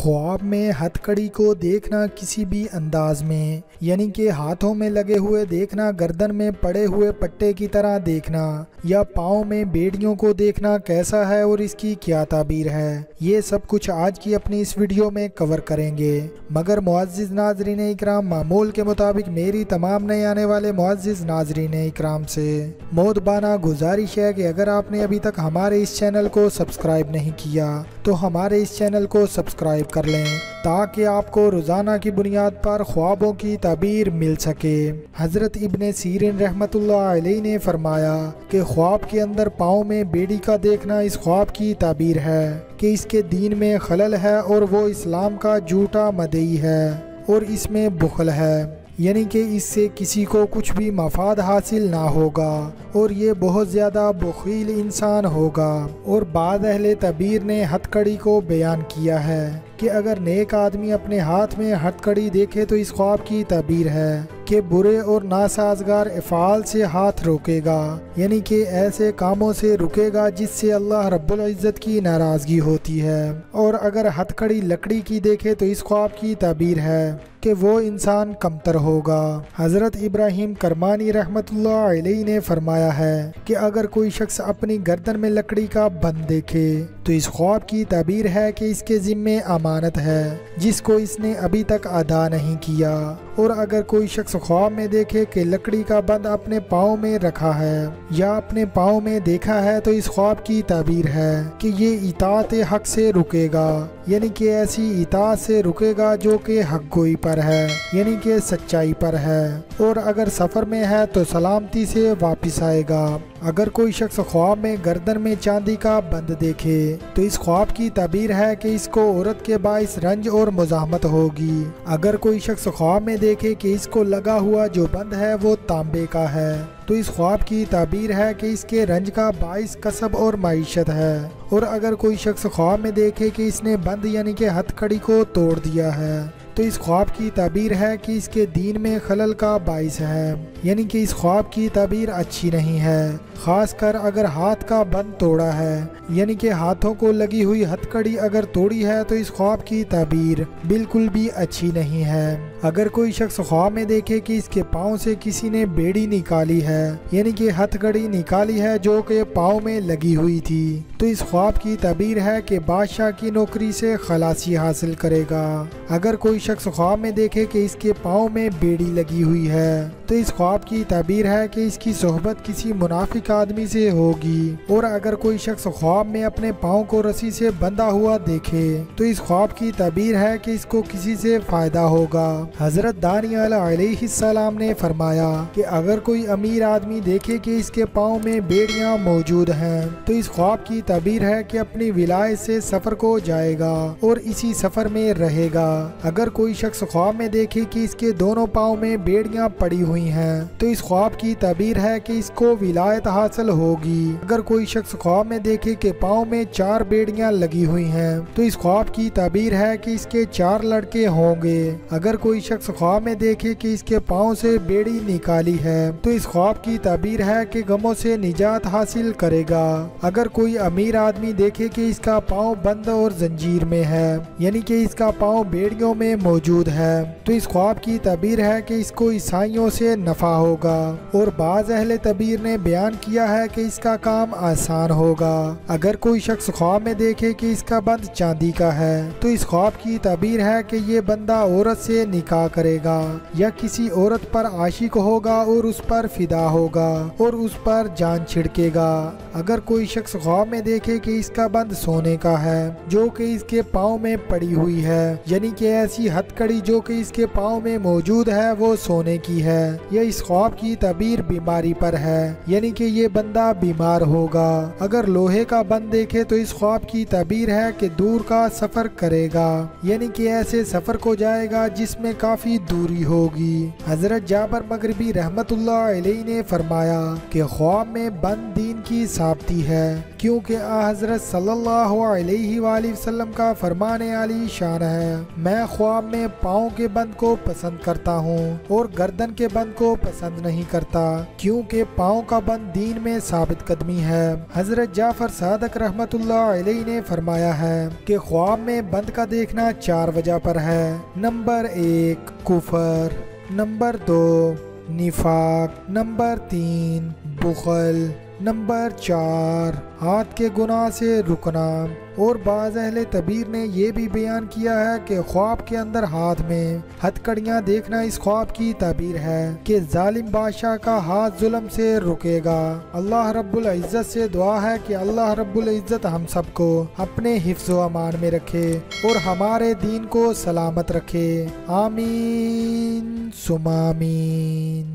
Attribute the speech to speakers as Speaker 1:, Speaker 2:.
Speaker 1: ख्वाब में हथकड़ी को देखना किसी भी अंदाज में, यानी कि हाथों में लगे हुए देखना, गर्दन में पड़े हुए पट्टे की तरह देखना, या पाँव में बेड़ियों को देखना कैसा है और इसकी क्या ताबीर है, ये सब कुछ आज की अपनी इस वीडियो में कवर करेंगे। मगर मुअज़्ज़िज़ नाज़रीन इकराम, मामूल के मुताबिक मेरी तमाम नए आने वाले मुअज़्ज़िज़ नाज़रीन इकराम से मोदबाना गुजारिश है कि अगर आपने अभी तक हमारे इस चैनल को सब्सक्राइब नहीं किया तो हमारे इस चैनल को सब्सक्राइब कर लें ताकि आपको रोज़ाना की बुनियाद पर ख्वाबों की ताबीर मिल सके। हज़रत इब्ने सीरीन रहमतुल्लाह अलैह ने फरमाया कि ख्वाब के अंदर पाँव में बेड़ी का देखना इस ख्वाब की ताबीर है कि इसके दीन में खलल है और वो इस्लाम का झूठा मदई है और इसमें बुखल है, यानी कि इससे किसी को कुछ भी मफाद हासिल ना होगा और ये बहुत ज़्यादा बखील इंसान होगा। और बाद अहले तबीर ने हथकड़ी को बयान किया है कि अगर नेक आदमी अपने हाथ में हथकड़ी देखे तो इस ख्वाब की तबीर है कि बुरे और नासाजगार अफ़ाल से हाथ रोकेगा, यानी कि ऐसे कामों से रुकेगा जिससे अल्लाह रब्बुल इज़्ज़त की नाराज़गी होती है। और अगर हथकड़ी लकड़ी की देखे तो इस ख्वाब की तबीर है कि वो इंसान कमतर होगा। हज़रत इब्राहीम करमानी रहमतुल्लाह अलैह ने फरमाया है कि अगर कोई शख्स अपनी गर्दन में लकड़ी का बंद देखे तो इस ख्वाब की तबीर है कि इसके ज़िम्मे अमानत है जिसको इसने अभी तक अदा नहीं किया। और अगर कोई शख्स ख्वाब में देखे कि लकड़ी का बंद अपने पाँव में रखा है या अपने पाँव में देखा है तो इस ख्वाब की ताबीर है कि ये इताअत हक से रुकेगा, यानी कि ऐसी इताअत से रुकेगा जो कि हक गोई पर है, यानी कि सच्चाई पर है। और अगर सफ़र में है तो सलामती से वापस आएगा। अगर कोई शख्स ख्वाब में गर्दन में चांदी का बंद देखे तो इस ख्वाब की ताबीर है कि इसको औरत के बाइस रंज और मुज़ाहमत होगी। अगर कोई शख्स ख्वाब में देखे कि इसको लगा हुआ जो बंद है वो तांबे का है तो इस ख्वाब की ताबीर है कि इसके रंज का बाइस कसब और माइशत है। और अगर कोई शख्स ख्वाब में देखे कि इसने बंद यानी कि हथकड़ी को तोड़ दिया है तो इस ख्वाब की ताबीर है कि इसके दीन में खलल का बाइस है, यानी कि इस ख्वाब की ताबीर अच्छी नहीं है। ख़ासकर अगर हाथ का बंद तोड़ा है, यानी कि हाथों को लगी हुई हथकड़ी अगर तोड़ी है तो इस ख्वाब की ताबीर बिल्कुल भी अच्छी नहीं है। अगर कोई शख्स ख्वाब में देखे कि इसके पाँव से किसी ने बेड़ी निकाली है, यानी कि हथकड़ी निकाली है जो कि पाँव में लगी हुई थी, तो इस ख्वाब की ताबीर है कि बादशाह की नौकरी से खलासी हासिल करेगा। अगर कोई शख्स ख्वाब में देखे कि इसके पाँव में बेड़ी लगी हुई है तो इस ख्वाब की ताबीर है कि इसकी सोहबत किसी मुनाफिक आदमी से होगी। और अगर कोई शख्स ख्वाब में अपने पाँव को रस्सी से बंधा हुआ देखे तो इस ख्वाब की ताबीर है कि इसको किसी से फ़ायदा होगा। हज़रत दानियल अलैहिस्सलाम ने फरमाया कि अगर कोई अमीर आदमी देखे कि इसके पाँव में बेड़ियाँ मौजूद हैं तो इस ख्वाब की ताबीर है कि अपनी विलायत से सफ़र को जाएगा और इसी सफ़र में रहेगा। अगर कोई शख्स ख्वाब में देखे कि इसके दोनों पाँव में बेड़ियाँ पड़ी हुई हैं तो इस ख्वाब की ताबीर है कि इसको विलायत हासिल होगी। अगर कोई शख्स ख्वाब में देखे कि पाँव में 4 बेड़ियाँ लगी हुई हैं तो इस ख्वाब की ताबीर है कि इसके 4 लड़के होंगे। अगर कोई शख्स ख्वाब में देखे कि इसके पाँव से बेड़ी निकाली है तो इस ख्वाब की ताबीर है कि गमों से निजात हासिल करेगा। अगर कोई अमीर आदमी देखे कि इसका पाँव बंद और जंजीर में है, यानी कि इसका पाँव बेड़ियों में मौजूद है, तो इस ख्वाब की ताबीर है कि इसको ईसाइयों से नफ़ा होगा। और बाज़ अहले तबीर ने बयान किया है कि इसका काम आसान होगा। अगर कोई शख्स ख्वाब में देखे कि इसका बंद चांदी का है तो इस ख्वाब की ताबीर है कि ये बंदा औरत से निकाह करेगा या किसी औरत पर आशिक होगा और उस पर फिदा होगा और उस पर जान छिड़केगा। अगर कोई शख्स ख्वाब में देखे कि इसका बंद सोने का है जो कि इसके पाँव में पड़ी हुई है, यानी कि ऐसी हथकड़ी जो कि इसके पाँव में मौजूद है वो सोने की है, या इस ख्वाब की ताबीर बीमारी पर है, यानी कि ये बंदा बीमार होगा। अगर लोहे का बंद देखे तो इस ख्वाब की ताबीर है कि दूर का सफ़र करेगा, यानी कि ऐसे सफ़र को जाएगा जिसमें काफ़ी दूरी होगी। हज़रत जाबर मगरिबी रहमतुल्लाह अलैह ने फरमाया कि ख्वाब में बंद दीन की साबिती है क्योंकि हज़रत सल्लल्लाहु अलैहि वसल्लम का फरमाने आली शान है, मैं ख्वाब में पाँव के बंद को पसंद करता हूँ और गर्दन के बंद को पसंद नहीं करता, क्योंकि पाँव का बंद दीन में साबित कदमी है। हज़रत जाफर सादक रहमतुल्लाह अलैहि ने फरमाया है कि ख्वाब में बंद का देखना 4 वजह पर है। नंबर 1 कुफर, नंबर 2 निफाक, नंबर 3 बुखल, नंबर 4 हाथ के गुनाह से रुकना। और बाज़ अहले तबीर ने यह भी बयान किया है कि ख्वाब के अंदर हाथ में हथकड़ियाँ देखना इस ख्वाब की ताबीर है कि जालिम बादशाह का हाथ जुल्म से रुकेगा। अल्लाह रब्बुल इज़्ज़त से दुआ है कि अल्लाह रब्बुल इज़्ज़त हम सबको अपने हिफ्ज़ व अमान में रखे और हमारे दीन को सलामत रखे। आमीन सुमामीन।